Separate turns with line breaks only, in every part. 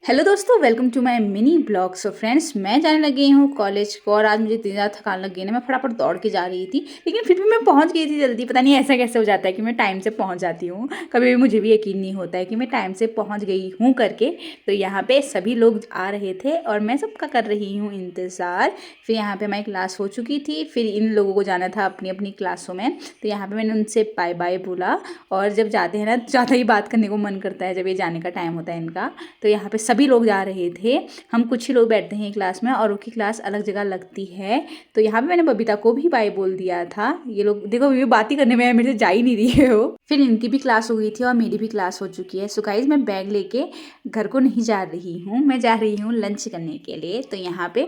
Hello दोस्तों, welcome to my mini blog. So friends, मैं जाने लगी हूँ कॉलेज को और आज मुझे इतनी ज़्यादा थकान लग गई ना, मैं फटाफट दौड़ के जा रही थी। लेकिन फिर भी मैं पहुँच गई थी जल्दी। पता नहीं ऐसा कैसे हो जाता है कि मैं टाइम से पहुँच जाती हूँ। कभी भी मुझे भी यकीन नहीं होता है कि मैं टाइम से पहुँच गई हूँ करके। तो यहाँ पे सभी लोग आ रहे थे और मैं सबका कर रही हूँ इंतज़ार। फिर यहाँ पर हमारी क्लास हो चुकी थी, फिर इन लोगों को जाना था अपनी अपनी क्लासों में। तो यहाँ पर मैंने उनसे बाय बाय बोला। और जब जाते हैं ना, ज़्यादा ही बात करने को मन करता है जब ये जाने का टाइम होता है इनका। तो यहाँ पे सभी लोग जा रहे थे। हम कुछ ही लोग बैठते हैं क्लास में और उनकी क्लास अलग जगह लगती है। तो यहाँ पे मैंने बबीता को भी बाय बोल दिया था। ये लोग देखो, ये बात ही करने में मेरे से जा ही नहीं रही है वो। फिर इनकी भी क्लास हो गई थी और मेरी भी क्लास हो चुकी है। सो गाइस, मैं बैग लेके घर को नहीं जा रही हूँ, मैं जा रही हूँ लंच करने के लिए। तो यहाँ पे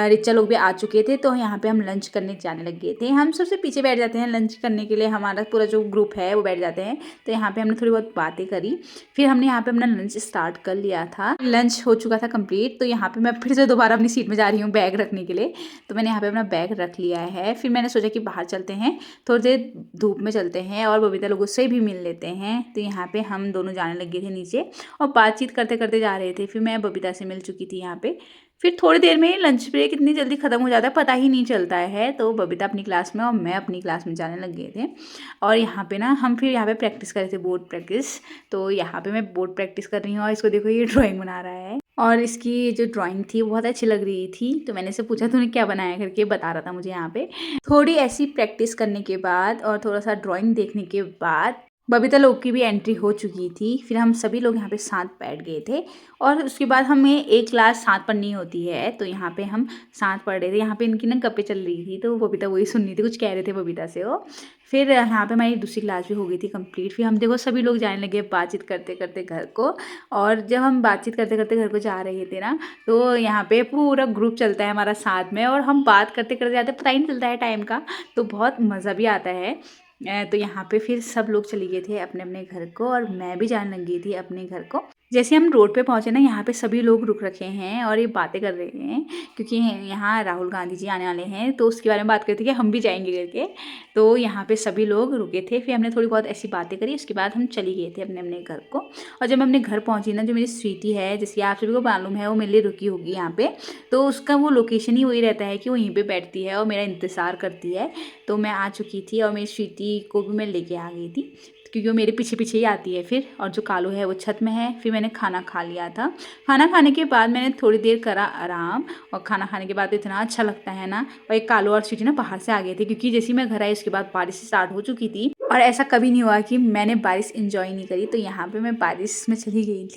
रिचा लोग भी आ चुके थे, तो यहाँ पे हम लंच करने जाने लगे थे। हम सबसे पीछे बैठ जाते हैं लंच करने के लिए, हमारा पूरा जो ग्रुप है वो बैठ जाते हैं। तो यहाँ पे हमने थोड़ी बहुत बातें करी, फिर हमने यहाँ पे अपना लंच स्टार्ट कर लिया था। लंच हो चुका था कंप्लीट। तो यहाँ पे मैं फिर से दोबारा अपनी सीट में जा रही हूँ बैग रखने के लिए। तो मैंने यहाँ पे अपना बैग रख लिया है। फिर मैंने सोचा कि बाहर चलते हैं, थोड़ी देर धूप में चलते हैं और बबीता लोगों से भी मिल लेते हैं। तो यहाँ पे हम दोनों जाने लगे थे नीचे और बातचीत करते करते जा रहे थे। फिर मैं बबीता से मिल चुकी थी यहाँ पे। फिर थोड़ी देर में लंच ब्रेक इतनी जल्दी ख़त्म हो जाता है, पता ही नहीं चलता है। तो बबीता अपनी क्लास में और मैं अपनी क्लास में जाने लग गए थे। और यहाँ पे ना हम फिर यहाँ पे प्रैक्टिस कर रहे थे, बोर्ड प्रैक्टिस। तो यहाँ पे मैं बोर्ड प्रैक्टिस कर रही हूँ और इसको देखो, ये ड्राइंग बना रहा है और इसकी जो ड्राइंग थी वो बहुत अच्छी लग रही थी। तो मैंने इससे पूछा तूने क्या बनाया करके, बता रहा था मुझे यहाँ पे। थोड़ी ऐसी प्रैक्टिस करने के बाद और थोड़ा सा ड्राइंग देखने के बाद बबीता लोग की भी एंट्री हो चुकी थी। फिर हम सभी लोग यहाँ पे साथ बैठ गए थे और उसके बाद हमें एक क्लास साथ पढ़नी होती है। तो यहाँ पे हम साथ पढ़ रहे थे। यहाँ पे इनकी ना गप्पे चल रही थी, तो बबीता वही सुन रही थी, कुछ कह रहे थे बबीता से वो। फिर यहाँ पे हमारी दूसरी क्लास भी हो गई थी कंप्लीट। फिर हम देखो सभी लोग जाने लगे बातचीत करते करते घर को। और जब हम बातचीत करते करते घर को जा रहे थे ना, तो यहाँ पे पूरा ग्रुप चलता है हमारा साथ में और हम बात करते करते जाते, पता ही नहीं चलता है टाइम का। तो बहुत मज़ा भी आता है। तो यहाँ पे फिर सब लोग चले गए थे अपने अपने घर को और मैं भी जाने लगी थी अपने घर को। जैसे हम रोड पे पहुँचे ना, यहाँ पे सभी लोग रुक रखे हैं और ये बातें कर रहे हैं क्योंकि यहाँ राहुल गांधी जी आने वाले हैं। तो उसके बारे में बात करते कि हम भी जाएंगे करके। तो यहाँ पे सभी लोग रुके थे, फिर हमने थोड़ी बहुत ऐसी बातें करी। उसके बाद हम चली गए थे अपने अपने घर को। और जब मैं अपने घर पहुँची ना, जो मेरी स्वीटी है, जैसे आप सभी को मालूम है, वो मेरे लिए रुकी होगी यहाँ पे। तो उसका वो लोकेशन ही वही रहता है कि वो यहीं पर बैठती है और मेरा इंतज़ार करती है। तो मैं आ चुकी थी और मेरी स्वीटी को भी मैं लेके आ गई थी क्योंकि वो मेरे पीछे पीछे ही आती है फिर। और जो कालू है वो छत में है। फिर मैंने खाना खा लिया था। खाना खाने के बाद मैंने थोड़ी देर करा आराम। और खाना खाने के बाद इतना अच्छा लगता है ना। और एक कालू और स्वीटी ना बाहर से आ गए थे क्योंकि जैसे मैं घर आई उसके बाद बारिश स्टार्ट हो चुकी थी। और ऐसा कभी नहीं हुआ कि मैंने बारिश इंजॉय नहीं करी। तो यहाँ पे मैं बारिश में चली गई थी।